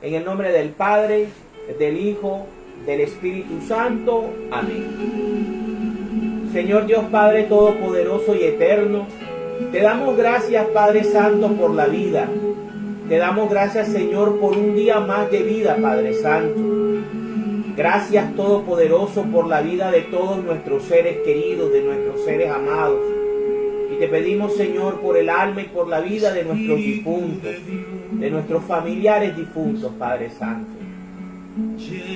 En el nombre del Padre, del Hijo, del Espíritu Santo. Amén. Señor Dios Padre Todopoderoso y Eterno, te damos gracias, Padre Santo, por la vida. Te damos gracias, Señor, por un día más de vida, Padre Santo. Gracias, Todopoderoso, por la vida de todos nuestros seres queridos, de nuestros seres amados. Y te pedimos, Señor, por el alma y por la vida de nuestros difuntos, de nuestros familiares difuntos, Padre Santo.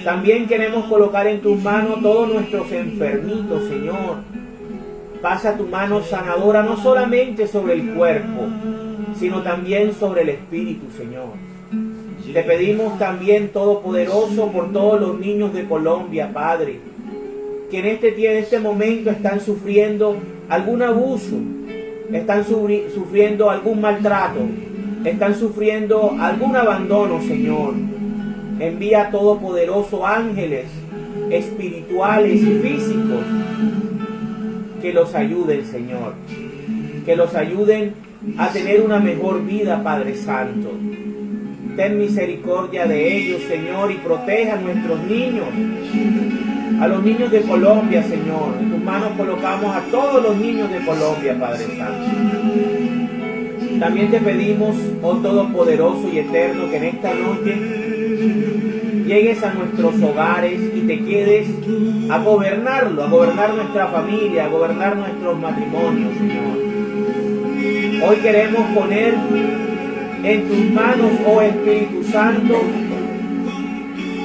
También queremos colocar en tus manos todos nuestros enfermitos, Señor. Pasa tu mano sanadora no solamente sobre el cuerpo, sino también sobre el espíritu, Señor. Te pedimos también, Todopoderoso, por todos los niños de Colombia, Padre, que en este momento están sufriendo algún abuso, están sufriendo algún maltrato, están sufriendo algún abandono, Señor. Envía, Todopoderoso, ángeles espirituales y físicos que los ayuden, Señor. Que los ayuden a tener una mejor vida, Padre Santo. Ten misericordia de ellos, Señor, y proteja a nuestros niños, a los niños de Colombia, Señor. En tus manos colocamos a todos los niños de Colombia, Padre Santo. También te pedimos, oh Todopoderoso y Eterno, que en esta noche llegues a nuestros hogares y te quedes a gobernarlo, a gobernar nuestra familia, a gobernar nuestros matrimonios, Señor. Hoy queremos poner en tus manos, oh Espíritu Santo,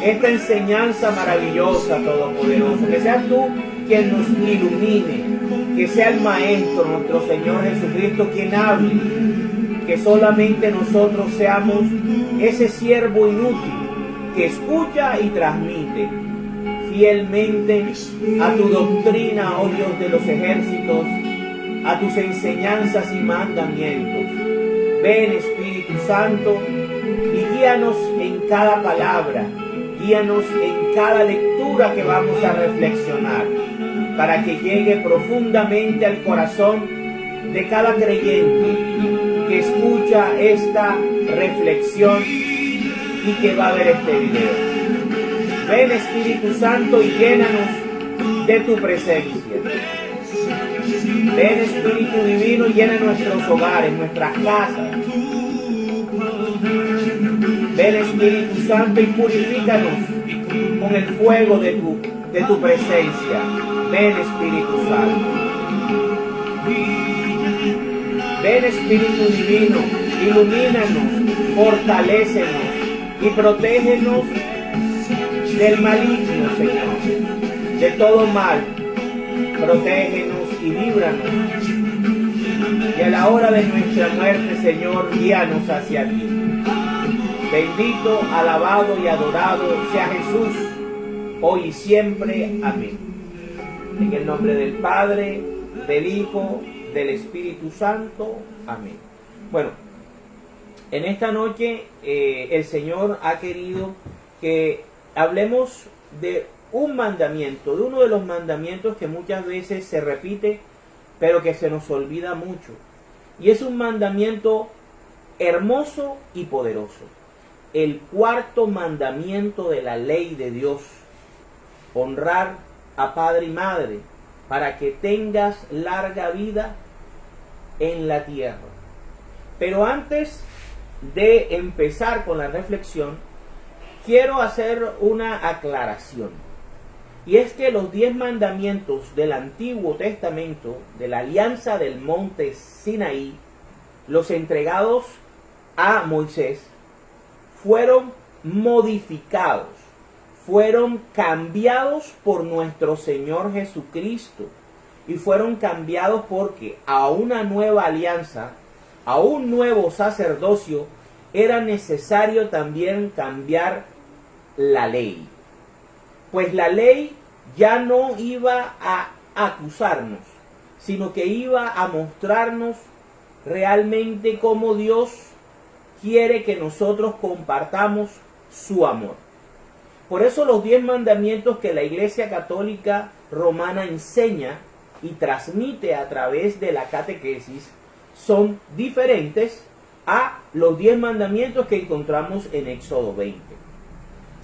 esta enseñanza maravillosa, Todopoderoso. Que seas tú quien nos ilumine, que sea el Maestro, nuestro Señor Jesucristo, quien hable, que solamente nosotros seamos ese siervo inútil que escucha y transmite fielmente a tu doctrina, oh Dios de los ejércitos, a tus enseñanzas y mandamientos. Ven, Espíritu Santo, y guíanos en cada palabra, guíanos en cada lectura que vamos a reflexionar, para que llegue profundamente al corazón de cada creyente que escucha esta reflexión y que va a ver este video. Ven, Espíritu Santo, y llénanos de tu presencia. Ven, Espíritu Divino, y llena nuestros hogares, nuestras casas. Ven, Espíritu Santo, y purifícanos con el fuego de tu presencia. Ven, Espíritu Santo. Ven, Espíritu Divino, ilumínanos, fortalécenos y protégenos del maligno, Señor, de todo mal. Protégenos y líbranos. Y a la hora de nuestra muerte, Señor, guíanos hacia ti. Bendito, alabado y adorado sea Jesús, hoy y siempre. Amén. En el nombre del Padre, del Hijo, del Espíritu Santo. Amén. Bueno, en esta noche el Señor ha querido que hablemos de un mandamiento, de uno de los mandamientos que muchas veces se repite, pero que se nos olvida mucho. Y es un mandamiento hermoso y poderoso. El cuarto mandamiento de la ley de Dios: honrar a padre y madre para que tengas larga vida en la tierra. Pero antes de empezar con la reflexión, quiero hacer una aclaración. Y es que los 10 mandamientos del Antiguo Testamento, de la alianza del monte Sinaí, los entregados a Moisés, fueron modificados, fueron cambiados por nuestro Señor Jesucristo. Y fueron cambiados porque a una nueva alianza, a un nuevo sacerdocio, era necesario también cambiar la ley. Pues la ley ya no iba a acusarnos, sino que iba a mostrarnos realmente cómo Dios quiere que nosotros compartamos su amor. Por eso los 10 mandamientos que la Iglesia Católica romana enseña y transmite a través de la catequesis son diferentes a los 10 mandamientos que encontramos en Éxodo 20.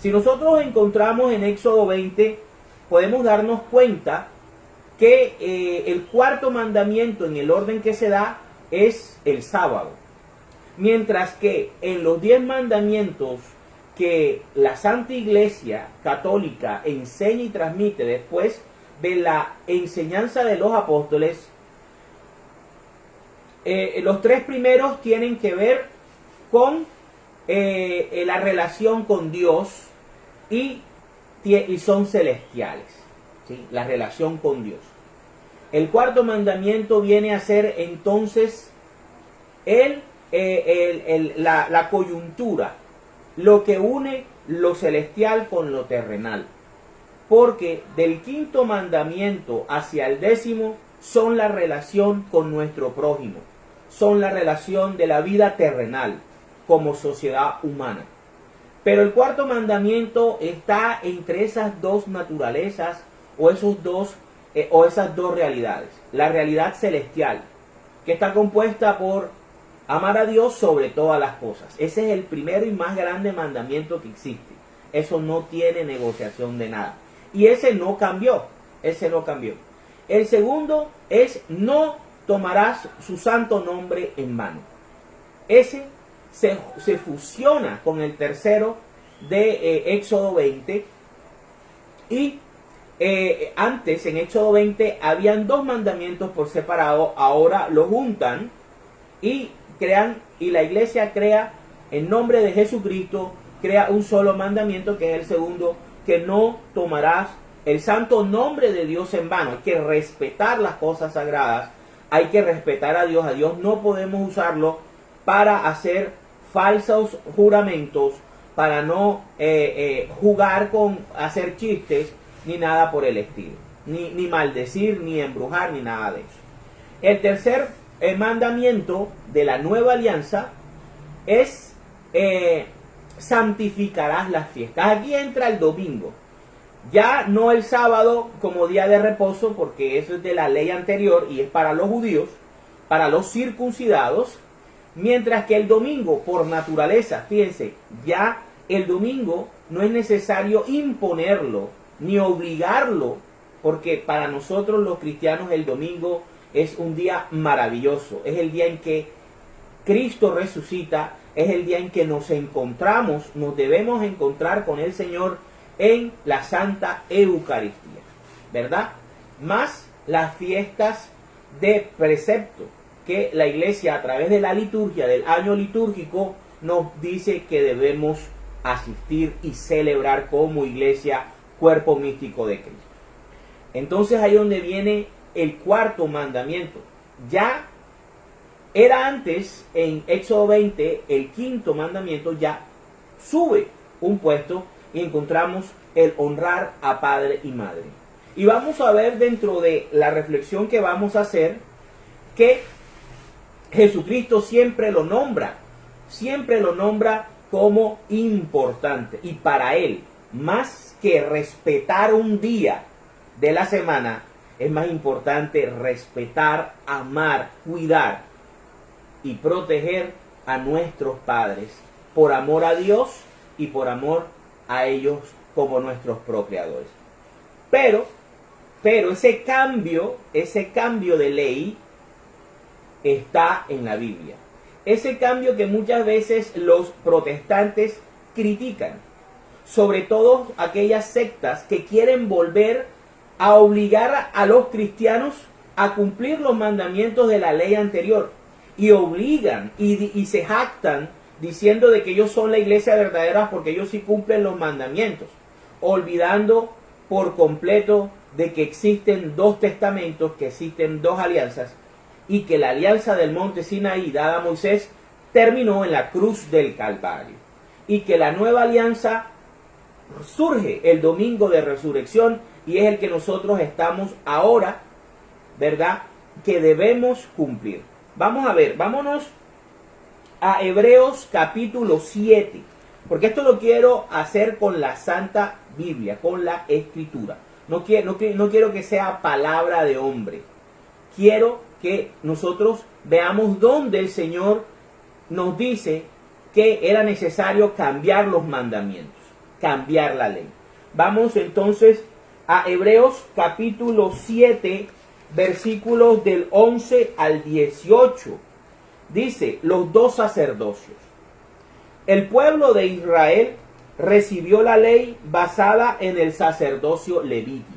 Si nosotros encontramos en Éxodo 20, podemos darnos cuenta que el cuarto mandamiento en el orden que se da es el sábado. Mientras que en los 10 mandamientos que la Santa Iglesia Católica enseña y transmite después de la enseñanza de los apóstoles, los 3 primeros tienen que ver con la relación con Dios y son celestiales, ¿sí? La relación con Dios. El cuarto mandamiento viene a ser entonces la coyuntura, lo que une lo celestial con lo terrenal. Porque del quinto mandamiento hacia el 10º son la relación con nuestro prójimo, son la relación de la vida terrenal como sociedad humana. Pero el cuarto mandamiento está entre esas dos naturalezas o esas dos realidades. La realidad celestial, que está compuesta por amar a Dios sobre todas las cosas. Ese es el primero y más grande mandamiento que existe. Eso no tiene negociación de nada. Y ese no cambió. El segundo es: no tomarás su santo nombre en vano. Ese se fusiona con el tercero de Éxodo 20. Y antes, en Éxodo 20, habían 2 mandamientos por separado. Ahora los juntan y la iglesia crea, en nombre de Jesucristo, crea un solo mandamiento, que es el segundo, que no tomarás el santo nombre de Dios en vano. Hay que respetar las cosas sagradas, hay que respetar a Dios. A Dios no podemos usarlo para hacer falsos juramentos, para no jugar con hacer chistes, ni nada por el estilo, ni maldecir, ni embrujar, ni nada de eso. El tercer mandamiento de la nueva alianza es: santificarás las fiestas. Aquí entra el domingo, ya no el sábado como día de reposo, porque eso es de la ley anterior y es para los judíos, para los circuncidados, mientras que el domingo, por naturaleza, fíjense, ya el domingo no es necesario imponerlo ni obligarlo, porque para nosotros los cristianos el domingo es un día maravilloso, es el día en que Cristo resucita, es el día en que nos debemos encontrar con el Señor en la Santa Eucaristía, ¿verdad? Más las fiestas de precepto que la Iglesia, a través de la liturgia, del año litúrgico, nos dice que debemos asistir y celebrar como Iglesia, cuerpo místico de Cristo. Entonces ahí donde viene el cuarto mandamiento. Ya era antes, en Éxodo 20, el quinto mandamiento ya sube un puesto y encontramos el honrar a padre y madre. Y vamos a ver dentro de la reflexión que vamos a hacer que Jesucristo siempre lo nombra como importante. Y para él, más que respetar un día de la semana, es más importante respetar, amar, cuidar y proteger a nuestros padres, por amor a Dios y por amor a ellos como nuestros procreadores. Pero ese cambio de ley está en la Biblia. Ese cambio que muchas veces los protestantes critican, sobre todo aquellas sectas que quieren volver a obligar a los cristianos a cumplir los mandamientos de la ley anterior, y obligan y se jactan diciendo de que ellos son la iglesia verdadera porque ellos sí cumplen los mandamientos, olvidando por completo de que existen 2 testamentos, que existen 2 alianzas, y que la alianza del monte Sinaí dada a Moisés terminó en la cruz del Calvario, y que la nueva alianza surge el domingo de resurrección, y es el que nosotros estamos ahora, ¿verdad?, que debemos cumplir. Vamos a ver, vámonos a Hebreos capítulo 7, porque esto lo quiero hacer con la Santa Biblia, con la Escritura. No quiero que sea palabra de hombre. Quiero que nosotros veamos dónde el Señor nos dice que era necesario cambiar los mandamientos, cambiar la ley. Vamos entonces a Hebreos capítulo 7, versículos del 11 al 18. Dice, los dos sacerdocios. El pueblo de Israel recibió la ley basada en el sacerdocio levítico.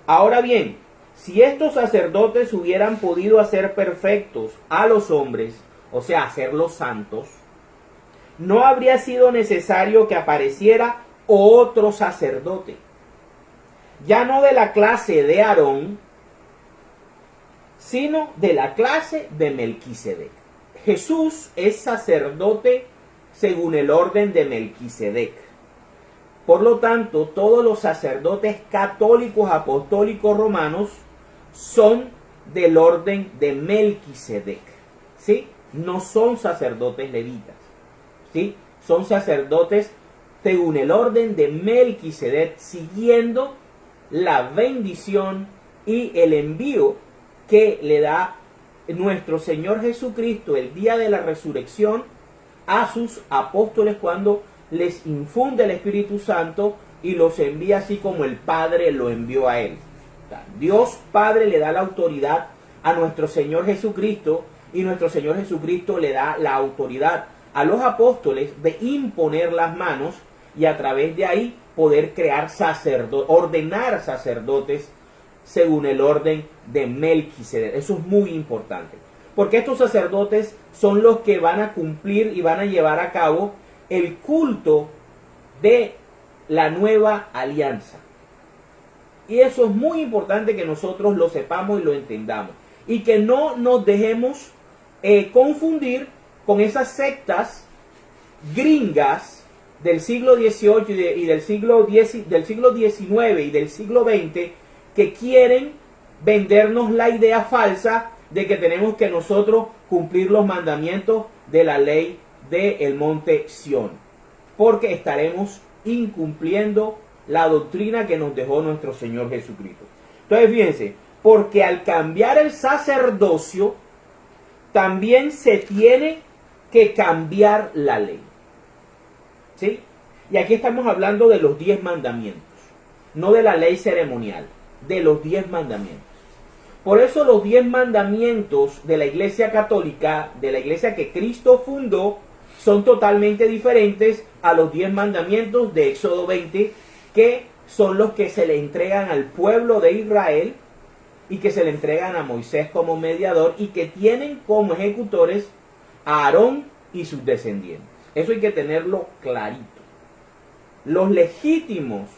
Ahora bien, si estos sacerdotes hubieran podido hacer perfectos a los hombres, o sea, hacerlos santos, no habría sido necesario que apareciera otro sacerdote, ya no de la clase de Aarón, sino de la clase de Melquisedec. Jesús es sacerdote según el orden de Melquisedec. Por lo tanto, todos los sacerdotes católicos, apostólicos, romanos son del orden de Melquisedec, ¿sí? No son sacerdotes levitas, ¿sí? Son sacerdotes según el orden de Melquisedec, siguiendo la bendición y el envío que le da nuestro Señor Jesucristo el día de la resurrección a sus apóstoles cuando les infunde el Espíritu Santo y los envía así como el Padre lo envió a él. O sea, Dios Padre le da la autoridad a nuestro Señor Jesucristo y nuestro Señor Jesucristo le da la autoridad a los apóstoles de imponer las manos y a través de ahí poder crear sacerdotes, ordenar sacerdotes según el orden de Melquisedec. Eso es muy importante, porque estos sacerdotes son los que van a cumplir y van a llevar a cabo el culto de la nueva alianza. Y eso es muy importante que nosotros lo sepamos y lo entendamos. Y que no nos dejemos confundir con esas sectas gringas del siglo XVIII y del siglo XIX y del siglo XX que quieren vendernos la idea falsa de que tenemos que nosotros cumplir los mandamientos de la ley del monte Sión, porque estaremos incumpliendo la doctrina que nos dejó nuestro Señor Jesucristo. Entonces fíjense, porque al cambiar el sacerdocio, también se tiene que cambiar la ley. ¿Sí? Y aquí estamos hablando de los 10 mandamientos, no de la ley ceremonial, de los 10 mandamientos. Por eso los 10 mandamientos de la Iglesia Católica, de la Iglesia que Cristo fundó, son totalmente diferentes a los 10 mandamientos de Éxodo 20, que son los que se le entregan al pueblo de Israel y que se le entregan a Moisés como mediador y que tienen como ejecutores a Aarón y sus descendientes. Eso hay que tenerlo clarito. Los legítimos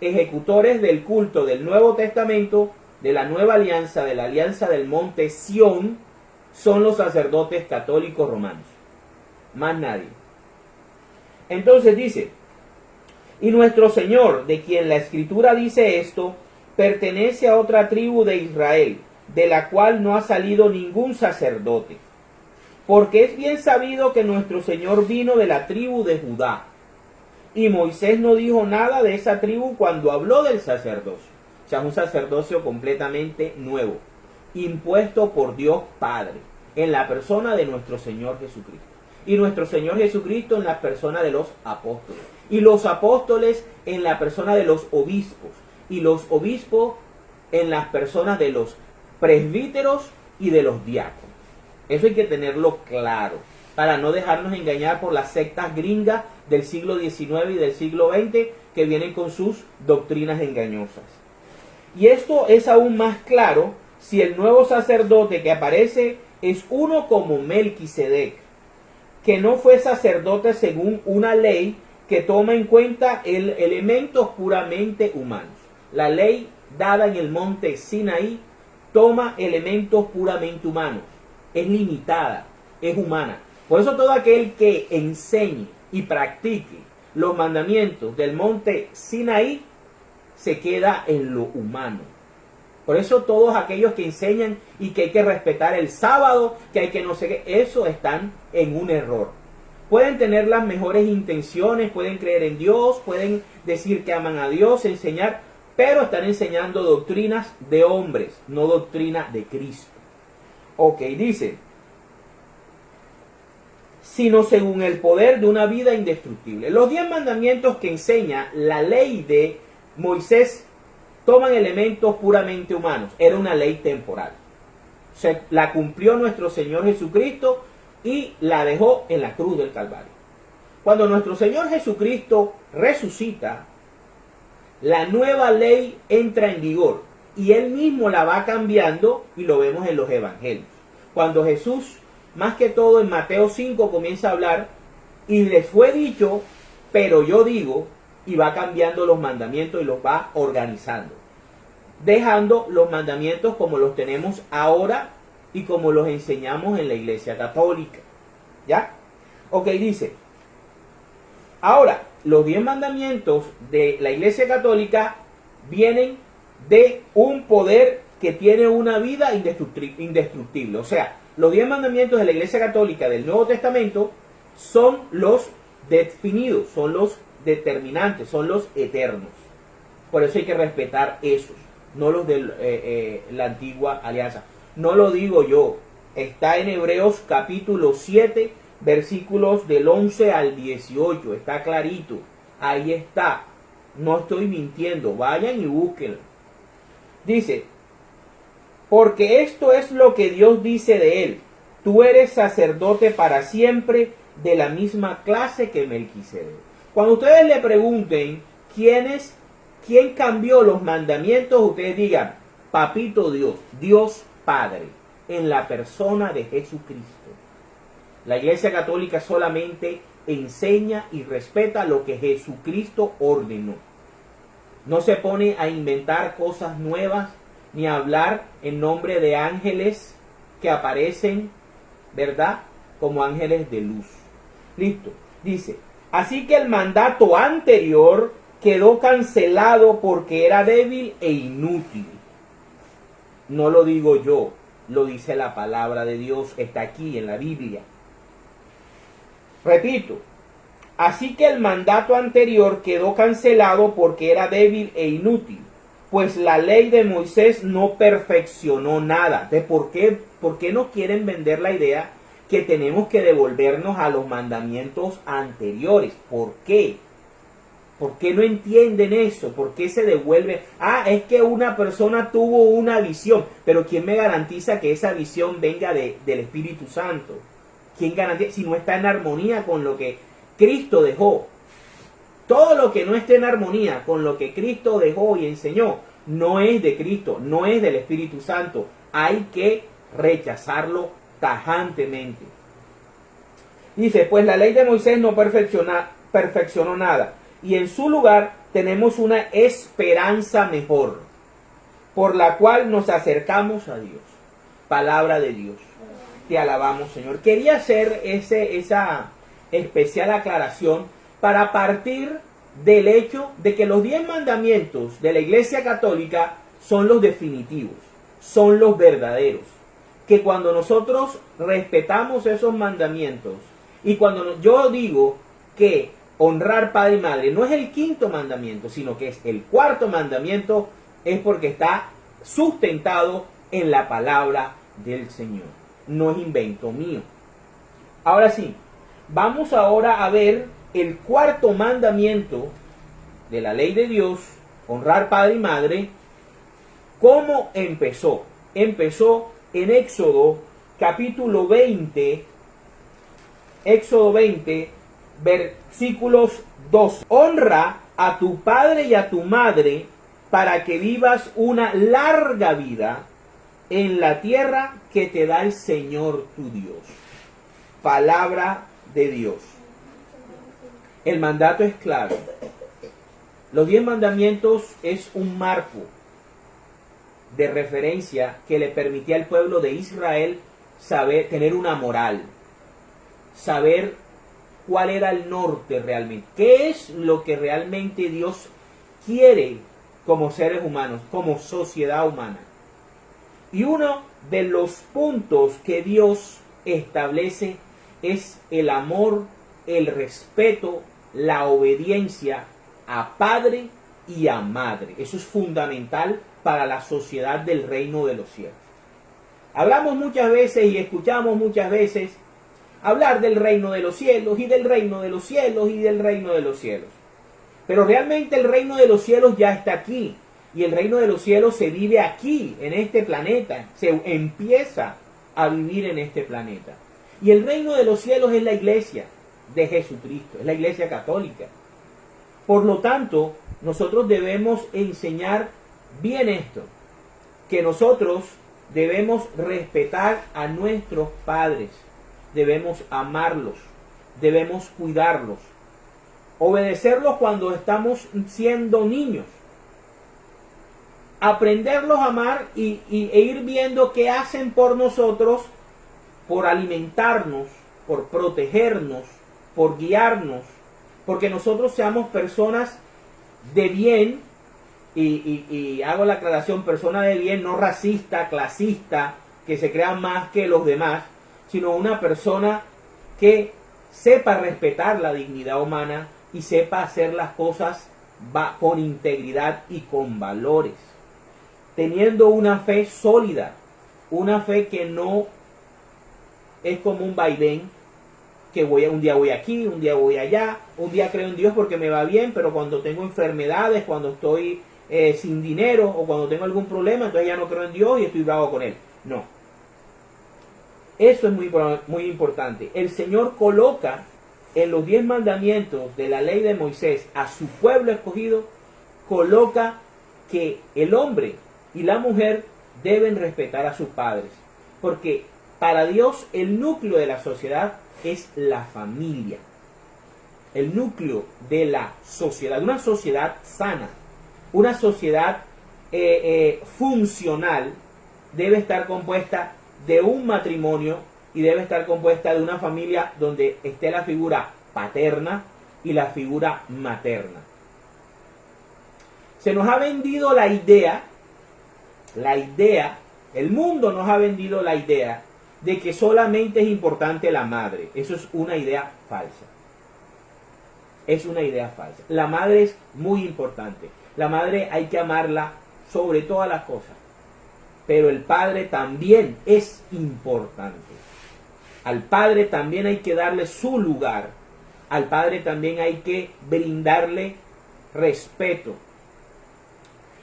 ejecutores del culto del Nuevo Testamento, de la Nueva Alianza, de la Alianza del Monte Sión, son los sacerdotes católicos romanos. Más nadie. Entonces dice, y nuestro Señor, de quien la Escritura dice esto, pertenece a otra tribu de Israel, de la cual no ha salido ningún sacerdote. Porque es bien sabido que nuestro Señor vino de la tribu de Judá. Y Moisés no dijo nada de esa tribu cuando habló del sacerdocio. O sea, un sacerdocio completamente nuevo, impuesto por Dios Padre, en la persona de nuestro Señor Jesucristo. Y nuestro Señor Jesucristo en la persona de los apóstoles. Y los apóstoles en la persona de los obispos. Y los obispos en las personas de los presbíteros y de los diáconos. Eso hay que tenerlo claro, para no dejarnos engañar por las sectas gringas del siglo XIX y del siglo XX que vienen con sus doctrinas engañosas. Y esto es aún más claro si el nuevo sacerdote que aparece es uno como Melquisedec, que no fue sacerdote según una ley que toma en cuenta elementos puramente humanos. La ley dada en el monte Sinaí toma elementos puramente humanos, es limitada, es humana. Por eso todo aquel que enseñe y practique los mandamientos del monte Sinaí se queda en lo humano. Por eso todos aquellos que enseñan y que hay que respetar el sábado, que hay que no sé qué, eso están en un error. Pueden tener las mejores intenciones, pueden creer en Dios, pueden decir que aman a Dios, enseñar, pero están enseñando doctrinas de hombres, no doctrina de Cristo. Ok, dice, sino según el poder de una vida indestructible. Los 10 mandamientos que enseña la ley de Moisés toman elementos puramente humanos. Era una ley temporal. La cumplió nuestro Señor Jesucristo y la dejó en la cruz del Calvario. Cuando nuestro Señor Jesucristo resucita, la nueva ley entra en vigor y Él mismo la va cambiando y lo vemos en los evangelios. Cuando Jesús, más que todo en Mateo 5, comienza a hablar y les fue dicho, pero yo digo, y va cambiando los mandamientos y los va organizando, dejando los mandamientos como los tenemos ahora y como los enseñamos en la Iglesia Católica. ¿Ya? Ok, dice, ahora, los 10 mandamientos de la Iglesia Católica vienen de un poder que tiene una vida indestructible. O sea, los 10 mandamientos de la Iglesia Católica del Nuevo Testamento son los definidos, son los determinantes, son los eternos. Por eso hay que respetar esos, no los de la antigua alianza. No lo digo yo, está en Hebreos capítulo 7, versículos del 11 al 18, está clarito, ahí está, no estoy mintiendo, vayan y búsquenlo. Dice, porque esto es lo que Dios dice de él, tú eres sacerdote para siempre de la misma clase que Melquisedec. Cuando ustedes le pregunten quién cambió los mandamientos, ustedes digan, Papito Dios, Dios Padre, en la persona de Jesucristo. La Iglesia Católica solamente enseña y respeta lo que Jesucristo ordenó. No se pone a inventar cosas nuevas ni a hablar en nombre de ángeles que aparecen, ¿verdad? Como ángeles de luz. Listo. Dice, así que el mandato anterior quedó cancelado porque era débil e inútil. No lo digo yo, lo dice la palabra de Dios, está aquí en la Biblia. Repito, así que el mandato anterior quedó cancelado porque era débil e inútil, pues la ley de Moisés no perfeccionó nada. ¿De por qué nos quieren vender la idea que tenemos que devolvernos a los mandamientos anteriores? ¿Por qué? ¿Por qué no entienden eso? ¿Por qué se devuelve? Es que una persona tuvo una visión, pero ¿quién me garantiza que esa visión venga del Espíritu Santo? ¿Quién garantiza? Si no está en armonía con lo que Cristo dejó. Todo lo que no esté en armonía con lo que Cristo dejó y enseñó, no es de Cristo, no es del Espíritu Santo. Hay que rechazarlo tajantemente. Dice, pues la ley de Moisés no perfeccionó nada. Y en su lugar tenemos una esperanza mejor, por la cual nos acercamos a Dios. Palabra de Dios. Te alabamos, Señor. Quería hacer esa especial aclaración para partir del hecho de que los 10 mandamientos de la Iglesia Católica son los definitivos, son los verdaderos. Que cuando nosotros respetamos esos mandamientos, y cuando yo digo que honrar padre y madre no es el 5.º mandamiento, sino que es el 4.º mandamiento, es porque está sustentado en la palabra del Señor. No es invento mío. Ahora sí, vamos ahora a ver el 4.º mandamiento de la ley de Dios, honrar padre y madre. ¿Cómo empezó? Empezó en Éxodo capítulo 20, Éxodo 20, versículos 2. Honra a tu padre y a tu madre para que vivas una larga vida en la tierra que te da el Señor tu Dios. Palabra de Dios. El mandato es claro. Los 10 mandamientos es un marco de referencia que le permitía al pueblo de Israel saber, tener una moral, saber cuál era el norte realmente, qué es lo que realmente Dios quiere como seres humanos, como sociedad humana. Y uno de los puntos que Dios establece es el amor, el respeto, la obediencia a padre y a madre. Eso es fundamental para la sociedad del reino de los cielos. Hablamos muchas veces y escuchamos muchas veces hablar del reino de los cielos y del reino de los cielos y del reino de los cielos. Pero realmente el reino de los cielos ya está aquí. Y el reino de los cielos se vive aquí, en este planeta. Se empieza a vivir en este planeta. Y el reino de los cielos es la iglesia de Jesucristo, es la iglesia católica. Por lo tanto, nosotros debemos enseñar bien esto, que nosotros debemos respetar a nuestros padres, debemos amarlos, debemos cuidarlos, obedecerlos cuando estamos siendo niños, aprenderlos a amar e ir viendo qué hacen por nosotros, por alimentarnos, por protegernos, por guiarnos, porque nosotros seamos personas de bien, y hago la aclaración, persona de bien, no racista, clasista, que se crea más que los demás, sino una persona que sepa respetar la dignidad humana y sepa hacer las cosas con integridad y con valores, teniendo una fe sólida, una fe que no es como un vaivén, que un día voy aquí, un día voy allá, un día creo en Dios porque me va bien, pero cuando tengo enfermedades, cuando estoy sin dinero o cuando tengo algún problema, entonces ya no creo en Dios y estoy bravo con Él. No. Eso es muy importante. El Señor coloca en los 10 mandamientos de la ley de Moisés a su pueblo escogido, coloca que el hombre y la mujer deben respetar a sus padres. Porque para Dios el núcleo de la sociedad es la familia. El núcleo de la sociedad, una sociedad sana, una sociedad funcional, debe estar compuesta de un matrimonio y debe estar compuesta de una familia donde esté la figura paterna y la figura materna. Se nos ha vendido la idea, el mundo nos ha vendido la idea de que solamente es importante la madre. Eso es una idea falsa. Es una idea falsa. La madre es muy importante. La madre hay que amarla sobre todas las cosas. Pero el padre también es importante. Al padre también hay que darle su lugar. Al padre también hay que brindarle respeto.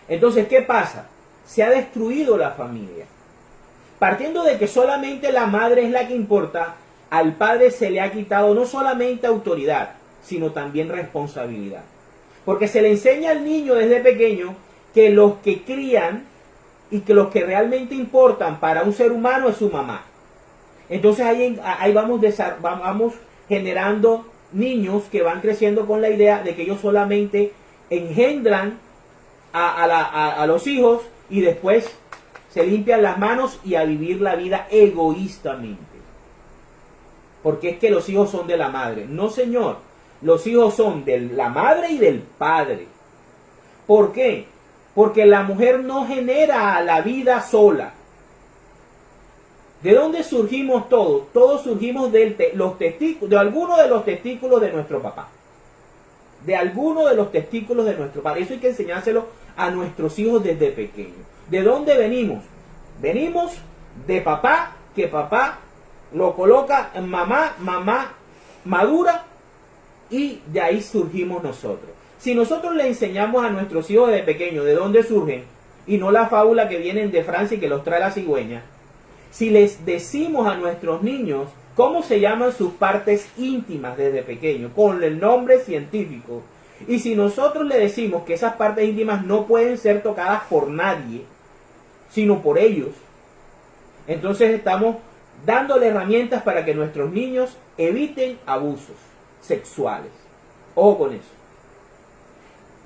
Entonces, ¿qué pasa? Se ha destruido la familia. Partiendo de que solamente la madre es la que importa, al padre se le ha quitado no solamente autoridad, sino también responsabilidad. Porque se le enseña al niño desde pequeño que los que crían y que los que realmente importan para un ser humano es su mamá. Entonces ahí vamos generando niños que van creciendo con la idea de que ellos solamente engendran a los hijos y después se limpian las manos y a vivir la vida egoístamente. Porque es que los hijos son de la madre. No, señor. Los hijos son de la madre y del padre. ¿Por qué? Porque la mujer no genera la vida sola. ¿De dónde surgimos todos? Todos surgimos de alguno de los testículos de nuestro papá. De alguno de los testículos de nuestro padre. Eso hay que enseñárselo a nuestros hijos desde pequeños. ¿De dónde venimos? Venimos de papá, que papá lo coloca en mamá, mamá madura, y de ahí surgimos nosotros. Si nosotros le enseñamos a nuestros hijos desde pequeños de dónde surgen, y no la fábula que vienen de Francia y que los trae la cigüeña, si les decimos a nuestros niños cómo se llaman sus partes íntimas desde pequeños, con el nombre científico, y si nosotros le decimos que esas partes íntimas no pueden ser tocadas por nadie, sino por ellos, entonces estamos dándole herramientas para que nuestros niños eviten abusos sexuales. Ojo con eso.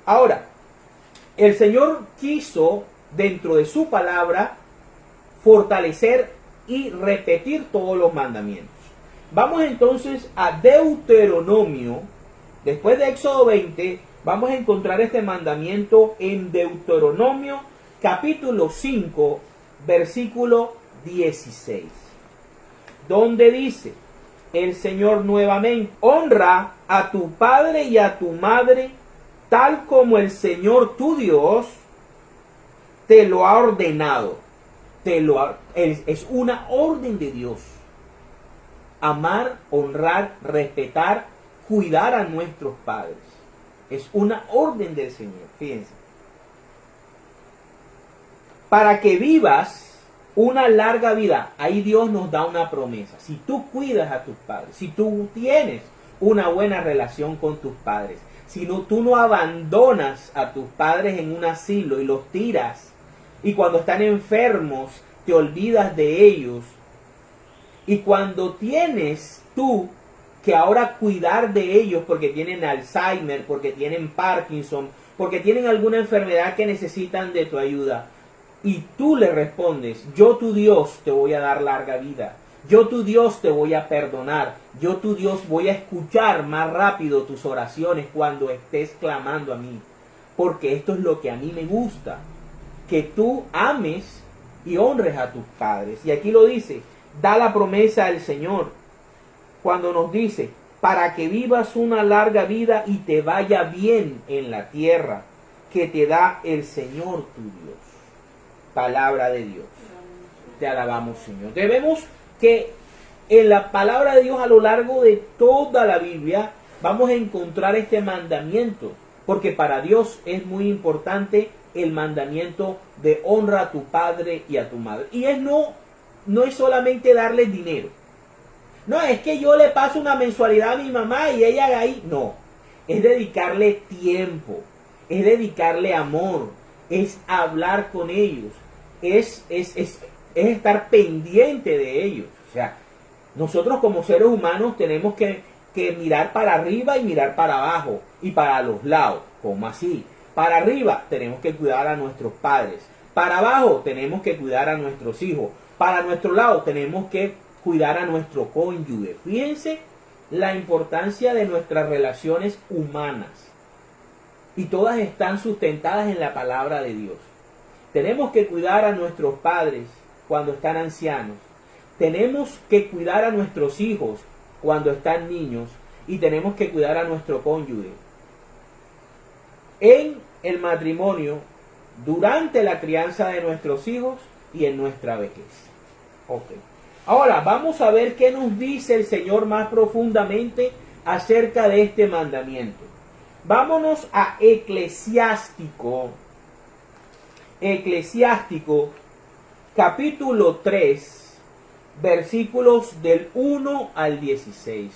Ahora, el Señor quiso, dentro de su palabra, fortalecer y repetir todos los mandamientos. Vamos entonces a Deuteronomio. Después de Éxodo 20, vamos a encontrar este mandamiento en Deuteronomio capítulo 5, versículo 16, donde dice el Señor nuevamente: honra a tu padre y a tu madre, tal como el Señor tu Dios te lo ha ordenado. Es una orden de Dios. Amar, honrar, respetar, cuidar a nuestros padres. Es una orden del Señor, fíjense. Para que vivas una larga vida, ahí Dios nos da una promesa. Si tú cuidas a tus padres, si tú tienes una buena relación con tus padres, si no, tú no abandonas a tus padres en un asilo y los tiras, y cuando están enfermos te olvidas de ellos, y cuando tienes tú que ahora cuidar de ellos porque tienen Alzheimer, porque tienen Parkinson, porque tienen alguna enfermedad que necesitan de tu ayuda, y tú le respondes, yo tu Dios te voy a dar larga vida, yo tu Dios te voy a perdonar, yo tu Dios voy a escuchar más rápido tus oraciones cuando estés clamando a mí, porque esto es lo que a mí me gusta, que tú ames y honres a tus padres. Y aquí lo dice, da la promesa al Señor cuando nos dice, para que vivas una larga vida y te vaya bien en la tierra que te da el Señor tu Dios. Palabra de Dios. Te alabamos, Señor. Debemos que en la palabra de Dios a lo largo de toda la Biblia vamos a encontrar este mandamiento, porque para Dios es muy importante el mandamiento de honra a tu padre y a tu madre. Y no es solamente darle dinero. No, es que yo le paso una mensualidad a mi mamá y ella haga ahí. No, es dedicarle tiempo, es dedicarle amor, es hablar con ellos, es estar pendiente de ellos. O sea, nosotros como seres humanos tenemos que mirar para arriba y mirar para abajo y para los lados. ¿Cómo así? Para arriba tenemos que cuidar a nuestros padres. Para abajo tenemos que cuidar a nuestros hijos. Para nuestro lado tenemos que cuidar a nuestro cónyuge. Fíjense la importancia de nuestras relaciones humanas. Y todas están sustentadas en la palabra de Dios. Tenemos que cuidar a nuestros padres cuando están ancianos. Tenemos que cuidar a nuestros hijos cuando están niños. Y tenemos que cuidar a nuestro cónyuge. En el matrimonio, durante la crianza de nuestros hijos y en nuestra vejez. Ok. Ahora vamos a ver qué nos dice el Señor más profundamente acerca de este mandamiento. Vámonos a Eclesiástico. Eclesiástico, capítulo 3, versículos del 1 al 16.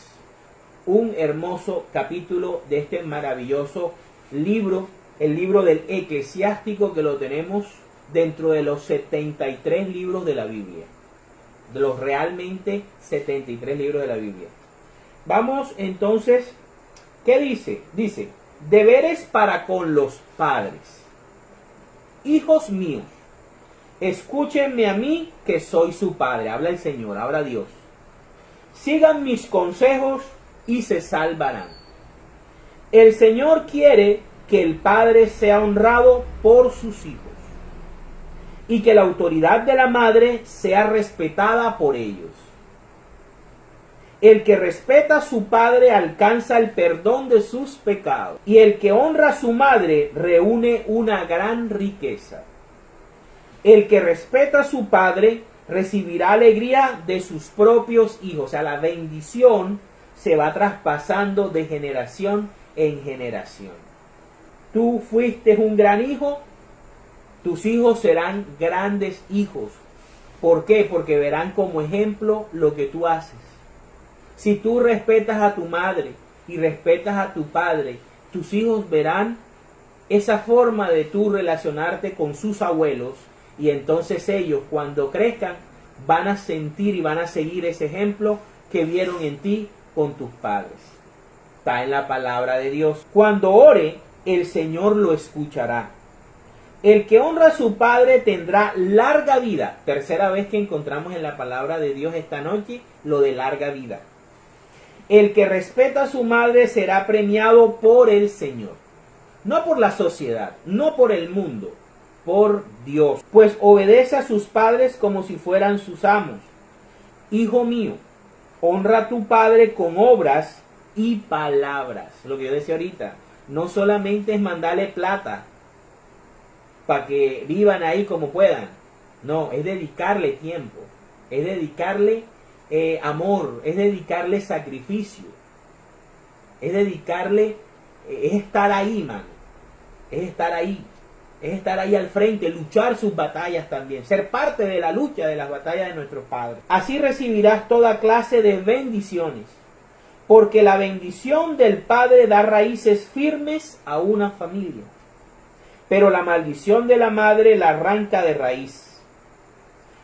Un hermoso capítulo de este maravilloso libro, el libro del Eclesiástico, que lo tenemos dentro de los 73 libros de la Biblia. De los realmente 73 libros de la Biblia. Vamos entonces, ¿qué dice? Dice, deberes para con los padres. Hijos míos, escúchenme a mí que soy su padre. Habla el Señor, habla Dios. Sigan mis consejos y se salvarán. El Señor quiere que el padre sea honrado por sus hijos y que la autoridad de la madre sea respetada por ellos. El que respeta a su padre alcanza el perdón de sus pecados, y el que honra a su madre reúne una gran riqueza. El que respeta a su padre recibirá alegría de sus propios hijos. O sea, la bendición se va traspasando de generación en generación. Tú fuiste un gran hijo, tus hijos serán grandes hijos. ¿Por qué? Porque verán como ejemplo lo que tú haces. Si tú respetas a tu madre y respetas a tu padre, tus hijos verán esa forma de tú relacionarte con sus abuelos, y entonces ellos, cuando crezcan, van a sentir y van a seguir ese ejemplo que vieron en ti con tus padres. Está en la palabra de Dios. Cuando ore, el Señor lo escuchará. El que honra a su padre tendrá larga vida. Tercera vez que encontramos en la palabra de Dios esta noche lo de larga vida. El que respeta a su madre será premiado por el Señor. No por la sociedad, no por el mundo, por Dios. Pues obedece a sus padres como si fueran sus amos. Hijo mío, honra a tu padre con obras y palabras. Lo que yo decía ahorita. no solamente es mandarle plata para que vivan ahí como puedan. No, es dedicarle tiempo, es dedicarle amor, es dedicarle sacrificio, es dedicarle, es estar ahí, mano, es estar ahí. Es estar ahí al frente, luchar sus batallas también, ser parte de la lucha de las batallas de nuestros padres. Así recibirás toda clase de bendiciones, porque la bendición del Padre da raíces firmes a una familia, pero la maldición de la madre la arranca de raíz.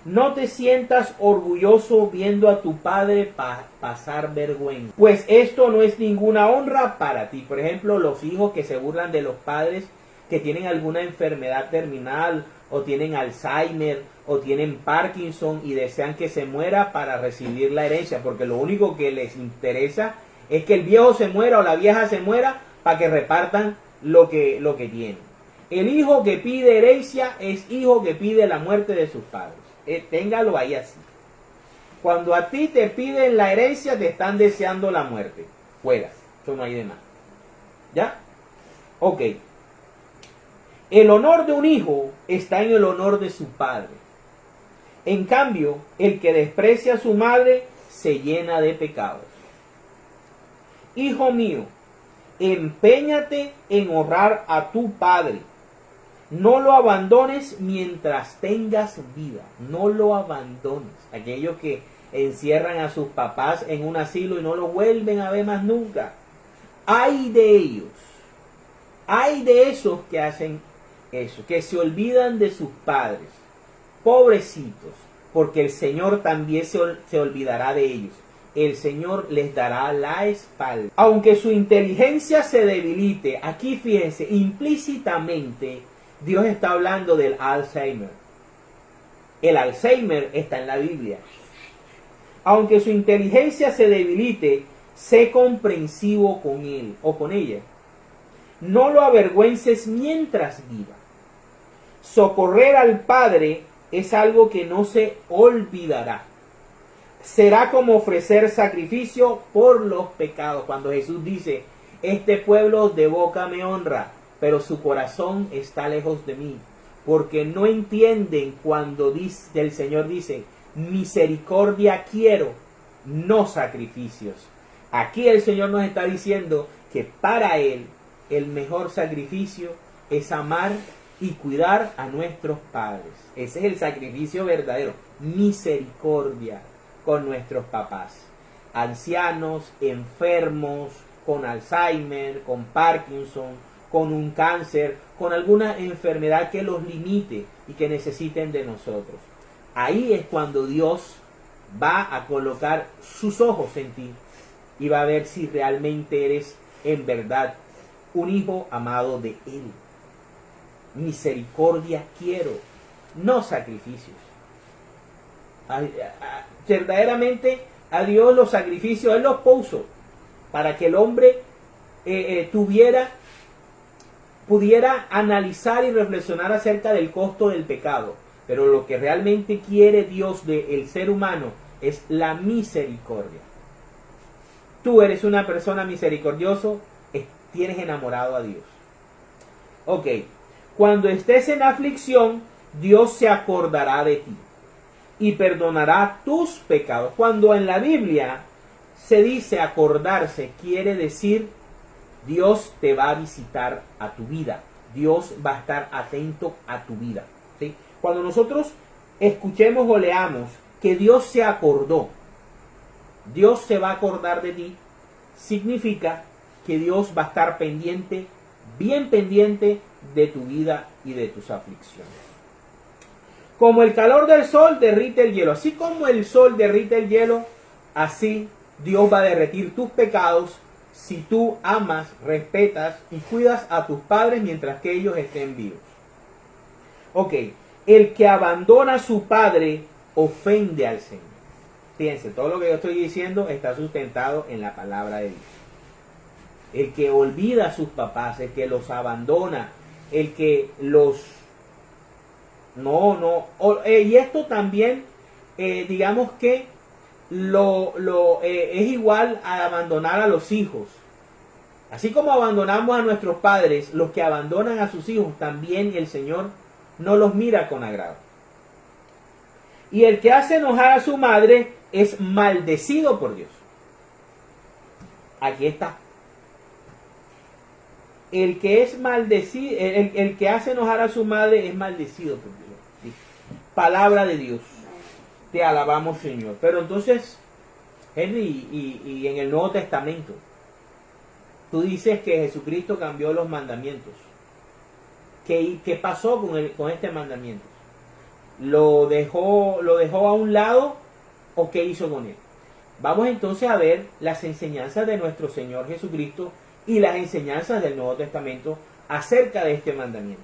No te sientas orgulloso viendo a tu padre pasar vergüenza, pues esto no es ninguna honra para ti. Por ejemplo, los hijos que se burlan de los padres que tienen alguna enfermedad terminal o tienen Alzheimer o tienen Parkinson y desean que se muera para recibir la herencia, porque lo único que les interesa es que el viejo se muera o la vieja se muera para que repartan lo que tienen. El hijo que pide herencia es hijo que pide la muerte de sus padres. Téngalo ahí así. Cuando a ti te piden la herencia, te están deseando la muerte. Fuera, eso no hay de más. ¿Ya? Ok. El honor de un hijo está en el honor de su padre. En cambio, el que desprecia a su madre se llena de pecados. Hijo mío, empeñate en honrar a tu padre. No lo abandones mientras tengas vida. No lo abandones. Aquellos que encierran a sus papás en un asilo y no lo vuelven a ver más nunca. Ay de ellos. Ay de esos que hacen eso, que se olvidan de sus padres. Pobrecitos, porque el Señor también se olvidará de ellos. El Señor les dará la espalda. Aunque su inteligencia se debilite, aquí fíjense, implícitamente Dios está hablando del Alzheimer. El Alzheimer está en la Biblia. Aunque su inteligencia se debilite, sé comprensivo con él o con ella. No lo avergüences mientras viva. Socorrer al Padre es algo que no se olvidará. Será como ofrecer sacrificio por los pecados. Cuando Jesús dice, este pueblo de boca me honra, pero su corazón está lejos de mí, porque no entienden cuando el Señor dice, misericordia quiero, no sacrificios. Aquí el Señor nos está diciendo que para Él el mejor sacrificio es amar y cuidar a nuestros padres. Ese es el sacrificio verdadero, misericordia con nuestros papás, ancianos, enfermos, con Alzheimer, con Parkinson, con un cáncer, con alguna enfermedad que los limite y que necesiten de nosotros. Ahí es cuando Dios va a colocar sus ojos en ti y va a ver si realmente eres en verdad un hijo amado de Él. Misericordia quiero, no sacrificios. Verdaderamente a Dios los sacrificios Él los puso para que el hombre pudiera analizar y reflexionar acerca del costo del pecado. Pero lo que realmente quiere Dios del ser humano es la misericordia. Tú eres una persona misericordioso, tienes enamorado a Dios. Ok, cuando estés en aflicción, Dios se acordará de ti y perdonará tus pecados. Cuando en la Biblia se dice acordarse, quiere decir Dios te va a visitar a tu vida. Dios va a estar atento a tu vida. ¿Sí? Cuando nosotros escuchemos o leamos que Dios se acordó, Dios se va a acordar de ti, significa que Dios va a estar pendiente, bien pendiente de tu vida y de tus aflicciones. Como el calor del sol derrite el hielo, así como el sol derrite el hielo, así Dios va a derretir tus pecados si tú amas, respetas y cuidas a tus padres mientras que ellos estén vivos. Ok, el que abandona a su padre ofende al Señor. Fíjense, todo lo que yo estoy diciendo está sustentado en la palabra de Dios. El que olvida a sus papás, el que los abandona, el que los... y esto también, digamos que es igual a abandonar a los hijos. Así como abandonamos a nuestros padres, los que abandonan a sus hijos, también el Señor no los mira con agrado. Y el que hace enojar a su madre es maldecido por Dios. Aquí está. El que es maldecido, el que hace enojar a su madre es maldecido por Dios. Sí. Palabra de Dios. Te alabamos, Señor. Pero entonces, Henry, y en el Nuevo Testamento, tú dices que Jesucristo cambió los mandamientos. ¿Qué pasó con este mandamiento? ¿Lo dejó a un lado o qué hizo con él? Vamos entonces a ver las enseñanzas de nuestro Señor Jesucristo y las enseñanzas del Nuevo Testamento acerca de este mandamiento.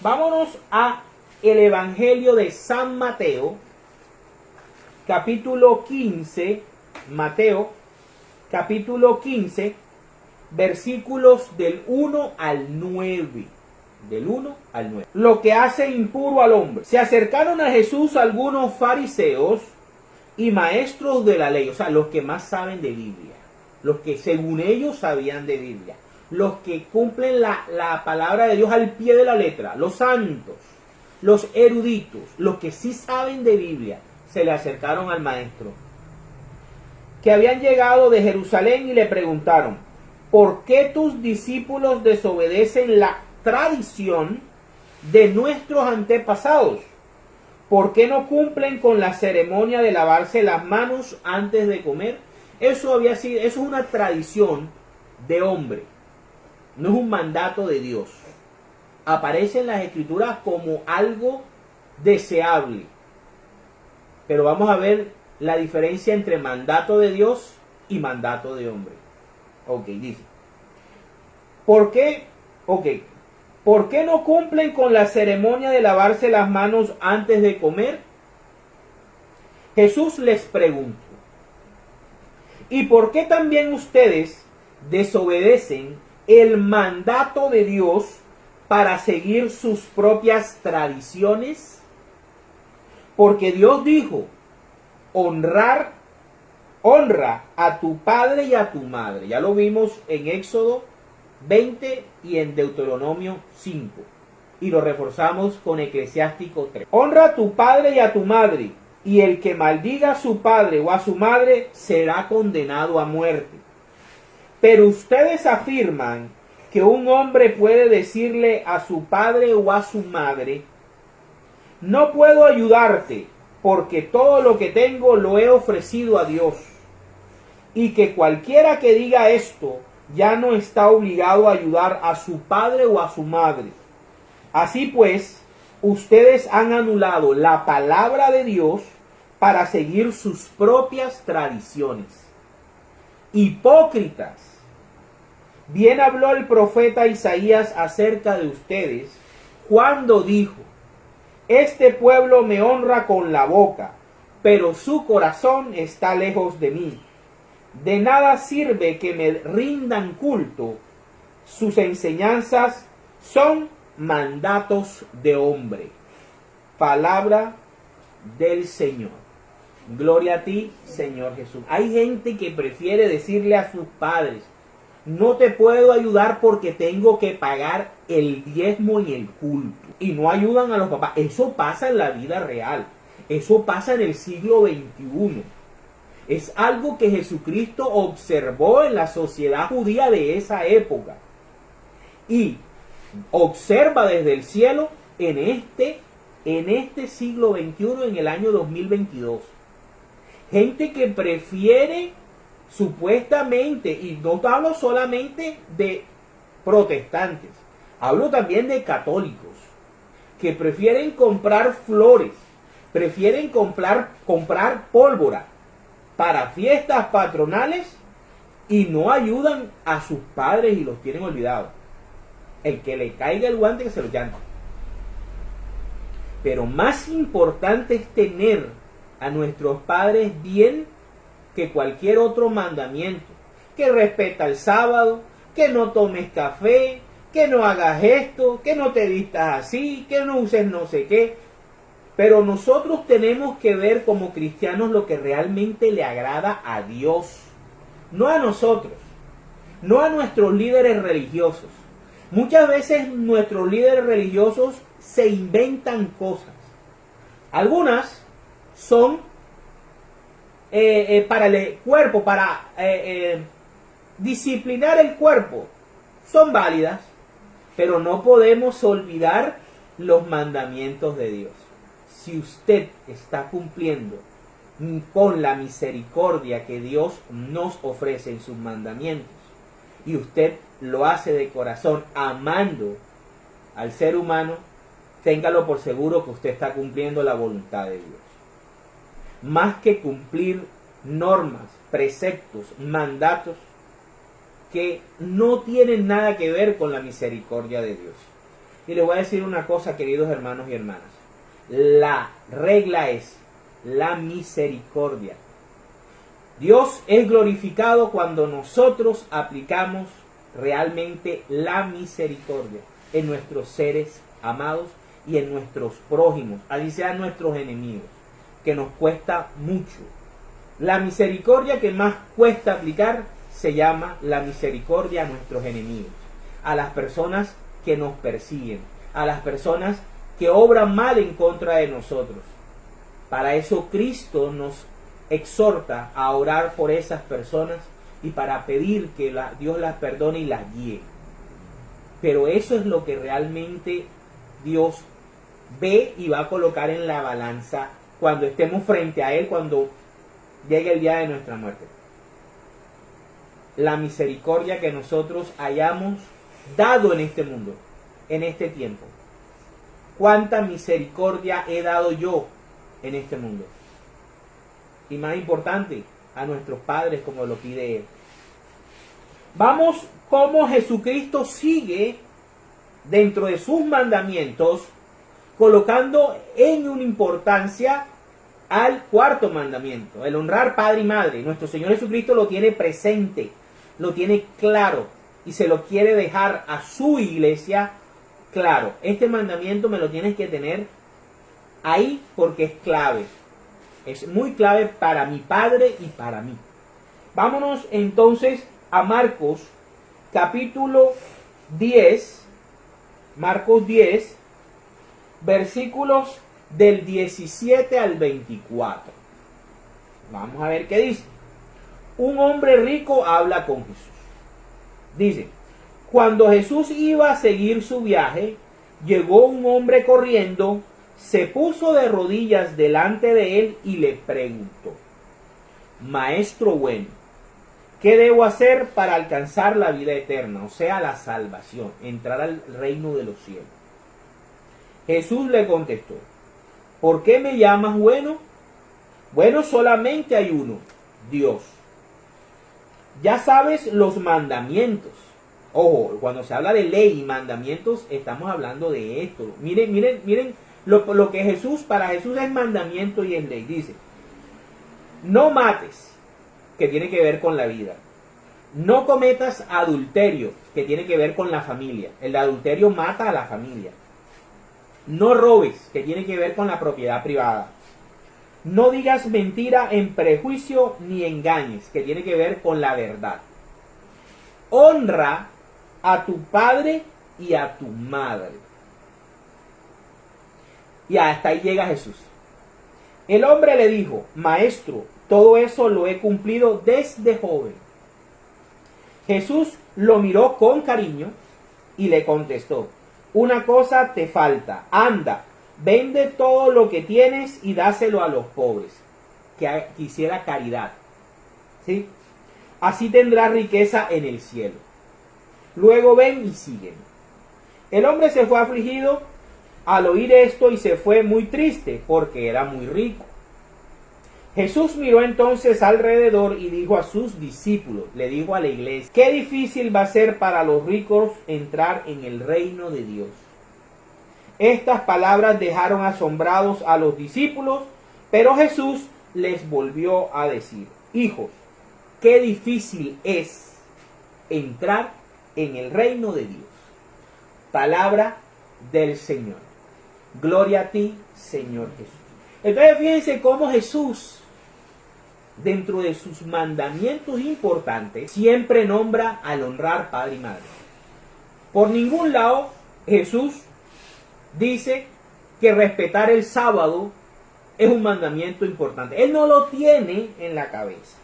Vámonos a el Evangelio de San Mateo, capítulo 15, Mateo, capítulo 15, versículos del 1 al 9. Del 1 al 9. Lo que hace impuro al hombre. Se acercaron a Jesús algunos fariseos y maestros de la ley, o sea, los que más saben de Biblia, los que según ellos sabían de Biblia, los que cumplen la palabra de Dios al pie de la letra, los santos, los eruditos, los que sí saben de Biblia, se le acercaron al maestro, que habían llegado de Jerusalén y le preguntaron: ¿por qué tus discípulos desobedecen la tradición de nuestros antepasados? ¿Por qué no cumplen con la ceremonia de lavarse las manos antes de comer? Eso es una tradición de hombre, no es un mandato de Dios. Aparece en las Escrituras como algo deseable. Pero vamos a ver la diferencia entre mandato de Dios y mandato de hombre. Ok, dice. ¿Por qué? Ok. ¿Por qué no cumplen con la ceremonia de lavarse las manos antes de comer? Jesús les preguntó: ¿y por qué también ustedes desobedecen el mandato de Dios para seguir sus propias tradiciones? Porque Dios dijo: honra a tu padre y a tu madre. Ya lo vimos en Éxodo 20 y en Deuteronomio 5. Y lo reforzamos con Eclesiástico 3. Honra a tu padre y a tu madre, y el que maldiga a su padre o a su madre será condenado a muerte. Pero ustedes afirman que un hombre puede decirle a su padre o a su madre: no puedo ayudarte, porque todo lo que tengo lo he ofrecido a Dios. Y que cualquiera que diga esto ya no está obligado a ayudar a su padre o a su madre. Así pues, ustedes han anulado la palabra de Dios para seguir sus propias tradiciones. Hipócritas. Bien habló el profeta Isaías acerca de ustedes cuando dijo: este pueblo me honra con la boca, pero su corazón está lejos de mí. De nada sirve que me rindan culto. Sus enseñanzas son mandatos de hombre. Palabra del Señor. Gloria a ti, Señor Jesús. Hay gente que prefiere decirle a sus padres: no te puedo ayudar porque tengo que pagar el diezmo y el culto. Y no ayudan a los papás. Eso pasa en la vida real. Eso pasa en el siglo XXI. Es algo que Jesucristo observó en la sociedad judía de esa época. Y observa desde el cielo en este siglo XXI, en el año 2022. Gente que prefiere supuestamente, y no hablo solamente de protestantes, hablo también de católicos, que prefieren comprar flores, prefieren comprar pólvora para fiestas patronales y no ayudan a sus padres y los tienen olvidados. El que le caiga el guante, que se lo llante. Pero más importante es tener a nuestros padres bien que cualquier otro mandamiento. Que respeta el sábado, que no tomes café, que no hagas esto, que no te vistas así, que no uses no sé qué. Pero nosotros tenemos que ver como cristianos lo que realmente le agrada a Dios, no a nosotros. no a nuestros líderes religiosos. Muchas veces nuestros líderes religiosos se inventan cosas. Algunas son para el cuerpo, para disciplinar el cuerpo. Son válidas, pero no podemos olvidar los mandamientos de Dios. Si usted está cumpliendo con la misericordia que Dios nos ofrece en sus mandamientos, y usted lo hace de corazón, amando al ser humano, téngalo por seguro que usted está cumpliendo la voluntad de Dios. Más que cumplir normas, preceptos, mandatos que no tienen nada que ver con la misericordia de Dios. Y les voy a decir una cosa, queridos hermanos y hermanas. La regla es la misericordia. Dios es glorificado cuando nosotros aplicamos realmente la misericordia en nuestros seres amados y en nuestros prójimos, así sean nuestros enemigos, que nos cuesta mucho. La misericordia que más cuesta aplicar se llama la misericordia a nuestros enemigos, a las personas que nos persiguen, a las personas que obran mal en contra de nosotros. Para eso Cristo nos exhorta a orar por esas personas y para pedir que Dios las perdone y las guíe. Pero eso es lo que realmente Dios ve y va a colocar en la balanza cuando estemos frente a Él, cuando llegue el día de nuestra muerte. La misericordia que nosotros hayamos dado en este mundo, en este tiempo. ¿Cuánta misericordia he dado yo en este mundo? Y más importante, a nuestros padres, como lo pide Él. Vamos cómo Jesucristo sigue dentro de sus mandamientos, colocando en una importancia al cuarto mandamiento, el honrar padre y madre. Nuestro Señor Jesucristo lo tiene presente, lo tiene claro y se lo quiere dejar a su iglesia claro. Este mandamiento me lo tienes que tener ahí porque es clave. Es muy clave para mi padre y para mí. Vámonos entonces a Marcos capítulo 10. Marcos 10, versículos del 17 al 24. Vamos a ver qué dice. Un hombre rico habla con Jesús. Dice: cuando Jesús iba a seguir su viaje, llegó un hombre corriendo, se puso de rodillas delante de él y le preguntó: Maestro bueno, ¿qué debo hacer para alcanzar la vida eterna? O sea, la salvación, entrar al reino de los cielos. Jesús le contestó: ¿por qué me llamas bueno? Bueno, solamente hay uno, Dios. Ya sabes los mandamientos. Ojo, cuando se habla de ley y mandamientos, estamos hablando de esto. Miren lo que Jesús, para Jesús es mandamiento y es ley. Dice: no mates, que tiene que ver con la vida. No cometas adulterio, que tiene que ver con la familia. El adulterio mata a la familia. No robes, que tiene que ver con la propiedad privada. No digas mentira en prejuicio ni engañes, que tiene que ver con la verdad. Honra a tu padre y a tu madre. Y hasta ahí llega Jesús. El hombre le dijo: Maestro, todo eso lo he cumplido desde joven. Jesús lo miró con cariño y le contestó: una cosa te falta, anda, vende todo lo que tienes y dáselo a los pobres. Que hiciera caridad, ¿sí? Así tendrás riqueza en el cielo. Luego ven y sígueme. El hombre se fue afligido al oír esto y se fue muy triste porque era muy rico. Jesús miró entonces alrededor y dijo a sus discípulos, le dijo a la iglesia: qué difícil va a ser para los ricos entrar en el reino de Dios. Estas palabras dejaron asombrados a los discípulos, pero Jesús les volvió a decir: hijos, qué difícil es entrar en el reino de Dios. Palabra del Señor. Gloria a ti, Señor Jesús. Entonces fíjense cómo Jesús dentro de sus mandamientos importantes, siempre nombra al honrar padre y madre. Por ningún lado Jesús dice que respetar el sábado es un mandamiento importante. Él no lo tiene en la cabeza.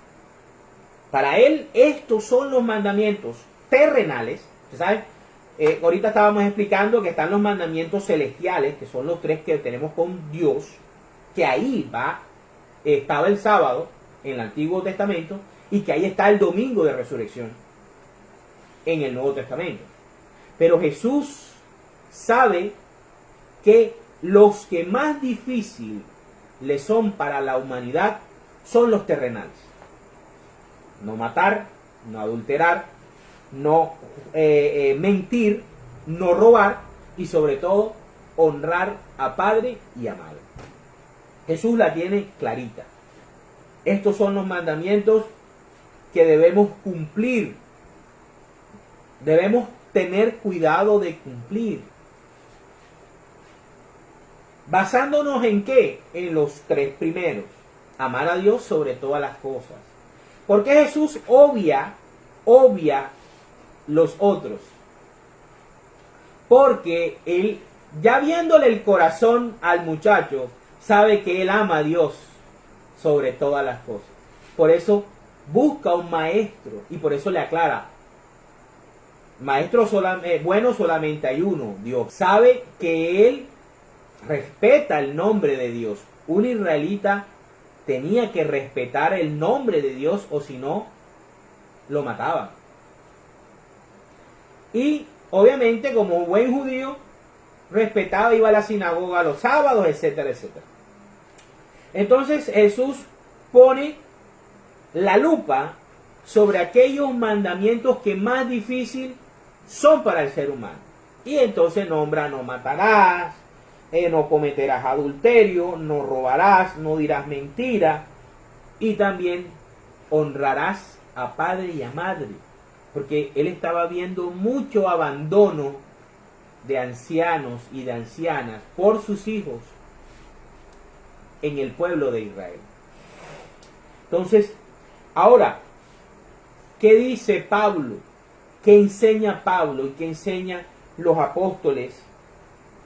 Para él estos son los mandamientos terrenales. ¿Sabes? Ahorita estábamos explicando que están los mandamientos celestiales, que son los 3 que tenemos con Dios, que ahí estaba el sábado en el Antiguo Testamento y que ahí está el domingo de resurrección en el Nuevo Testamento. Pero Jesús sabe que los que más difícil le son para la humanidad son los terrenales. No matar, no adulterar, no mentir, no robar y sobre todo honrar a padre y a madre. Jesús la tiene clarita. Estos son los mandamientos que debemos cumplir. Debemos tener cuidado de cumplir. ¿Basándonos en qué? En los 3 primeros. Amar a Dios sobre todas las cosas. ¿Por qué Jesús obvia los otros? Porque él, ya viéndole el corazón al muchacho, sabe que él ama a Dios sobre todas las cosas. Por eso busca un maestro y por eso le aclara: maestro bueno solamente hay uno, Dios. Sabe que él respeta el nombre de Dios. Un israelita tenía que respetar el nombre de Dios o si no, lo mataban. Y obviamente como un buen judío, respetaba, iba a la sinagoga los sábados, etcétera, etcétera. Entonces Jesús pone la lupa sobre aquellos mandamientos que más difícil son para el ser humano. Y entonces nombra: no matarás, no cometerás adulterio, no robarás, no dirás mentira, y también honrarás a padre y a madre, porque él estaba viendo mucho abandono de ancianos y de ancianas por sus hijos en el pueblo de Israel. Entonces, ahora, ¿qué dice Pablo? ¿Qué enseña Pablo y qué enseñan los apóstoles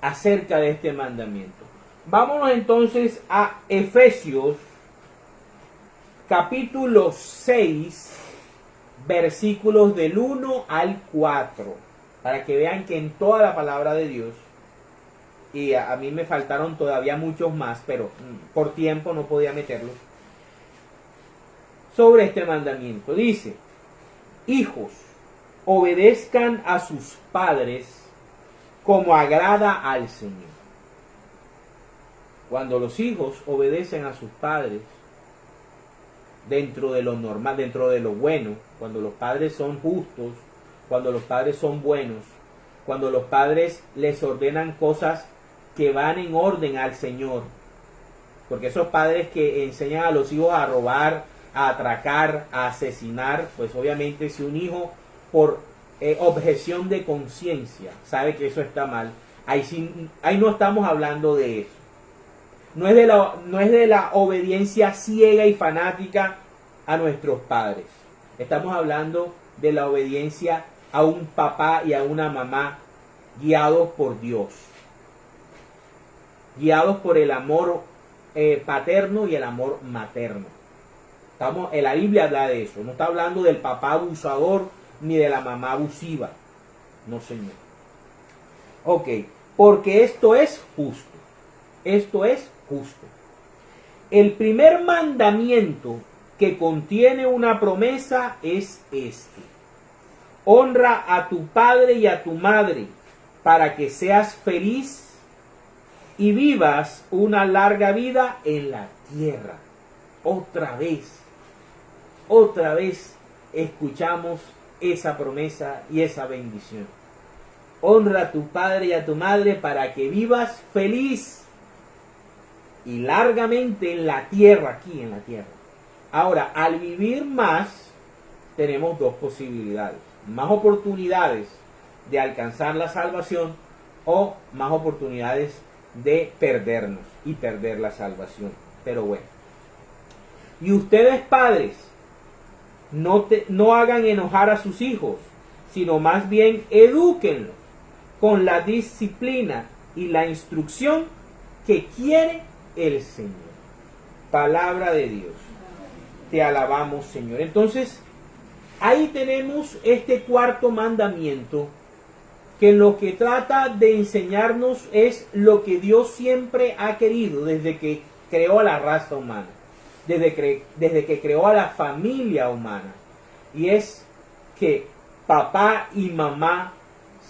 acerca de este mandamiento? Vámonos entonces a Efesios capítulo 6, versículos del 1 al 4, para que vean que en toda la palabra de Dios, y a mí me faltaron todavía muchos más, pero por tiempo no podía meterlos, sobre este mandamiento. Dice: hijos, obedezcan a sus padres como agrada al Señor. Cuando los hijos obedecen a sus padres, dentro de lo normal, dentro de lo bueno, cuando los padres son justos, cuando los padres son buenos, cuando los padres les ordenan cosas que van en orden al Señor, porque esos padres que enseñan a los hijos a robar, a atracar, a asesinar, pues obviamente si un hijo por objeción de conciencia sabe que eso está mal, ahí no estamos hablando de eso. No es de la obediencia ciega y fanática a nuestros padres. Estamos hablando de la obediencia a un papá y a una mamá guiados por Dios. Guiados por el amor paterno y el amor materno. La Biblia habla de eso. No está hablando del papá abusador ni de la mamá abusiva. No, señor. Ok, porque esto es justo. Esto es justo. El primer mandamiento que contiene una promesa es este: honra a tu padre y a tu madre para que seas feliz y vivas una larga vida en la tierra. Otra vez escuchamos esa promesa y esa bendición. Honra a tu padre y a tu madre para que vivas feliz y largamente en la tierra, aquí en la tierra. Ahora, al vivir más, tenemos dos posibilidades: más oportunidades de alcanzar la salvación o más oportunidades de perdernos y perder la salvación. Pero bueno, Y ustedes, padres, no hagan enojar a sus hijos, sino más bien edúquenlos con la disciplina y la instrucción que quiere el Señor. Palabra de Dios. Te alabamos, Señor. Entonces, ahí tenemos este cuarto mandamiento, que lo que trata de enseñarnos es lo que Dios siempre ha querido desde que creó a la raza humana, desde que creó a la familia humana. Y es que papá y mamá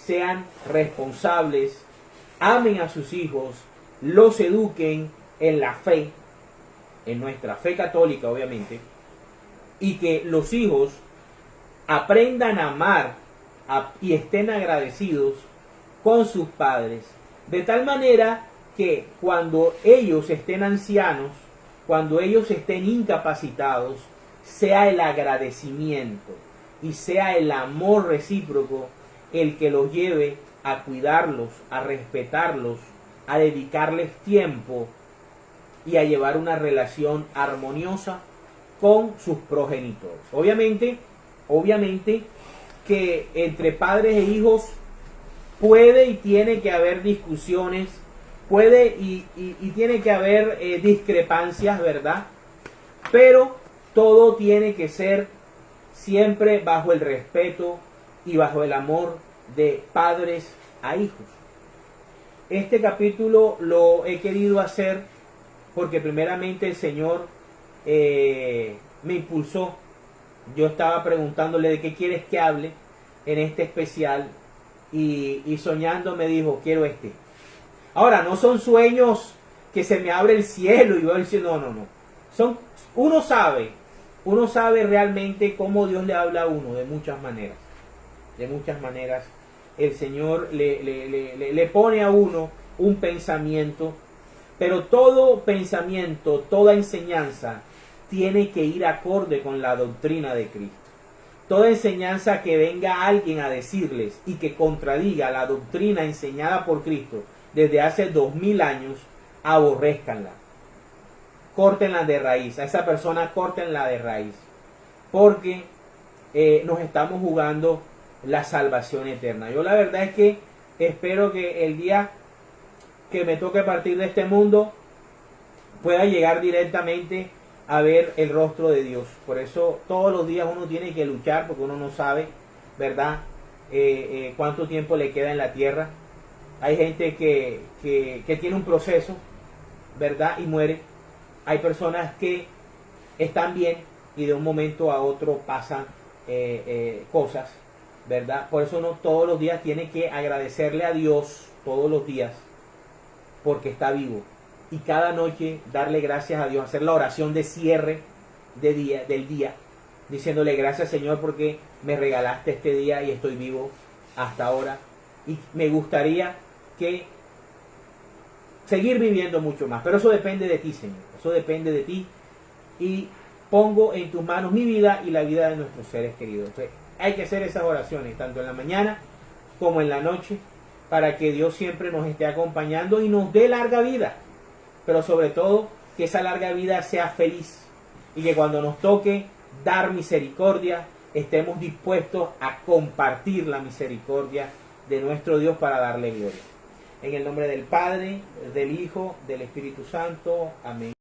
sean responsables, amen a sus hijos, los eduquen en la fe, en nuestra fe católica obviamente, y que los hijos aprendan a amar y estén agradecidos con sus padres, de tal manera que cuando ellos estén ancianos, cuando ellos estén incapacitados, sea el agradecimiento y sea el amor recíproco el que los lleve a cuidarlos, a respetarlos, a dedicarles tiempo y a llevar una relación armoniosa con sus progenitores. Obviamente que entre padres e hijos puede y tiene que haber discusiones, puede y tiene que haber discrepancias, ¿verdad? Pero todo tiene que ser siempre bajo el respeto y bajo el amor de padres a hijos. Este capítulo lo he querido hacer porque primeramente el Señor me impulsó. Yo estaba preguntándole de qué quieres que hable en este especial y soñando me dijo, quiero este. Ahora, no son sueños que se me abre el cielo y yo decir, no. Uno sabe realmente cómo Dios le habla a uno de muchas maneras. De muchas maneras el Señor le pone a uno un pensamiento, pero todo pensamiento, toda enseñanza tiene que ir acorde con la doctrina de Cristo. Toda enseñanza que venga alguien a decirles y que contradiga la doctrina enseñada por Cristo desde hace 2000 años, aborrézcanla. Córtenla de raíz. A esa persona córtenla de raíz. Porque nos estamos jugando la salvación eterna. Yo la verdad es que espero que el día que me toque partir de este mundo pueda llegar directamente a ver el rostro de Dios. Por eso todos los días uno tiene que luchar, porque uno no sabe, ¿verdad? Cuánto tiempo le queda en la tierra. Hay gente que tiene un proceso, ¿verdad? Y muere. Hay personas que están bien y de un momento a otro pasan cosas, ¿verdad? Por eso uno todos los días tiene que agradecerle a Dios, todos los días, porque está vivo. Y cada noche darle gracias a Dios, hacer la oración de cierre del día, diciéndole gracias, Señor, porque me regalaste este día y estoy vivo hasta ahora. Y me gustaría que seguir viviendo mucho más, pero eso depende de ti, Señor, eso depende de ti, y pongo en tus manos mi vida y la vida de nuestros seres queridos. Entonces, hay que hacer esas oraciones tanto en la mañana como en la noche, para que Dios siempre nos esté acompañando y nos dé larga vida, pero sobre todo que esa larga vida sea feliz, y que cuando nos toque dar misericordia estemos dispuestos a compartir la misericordia de nuestro Dios para darle gloria. En el nombre del Padre, del Hijo, del Espíritu Santo. Amén.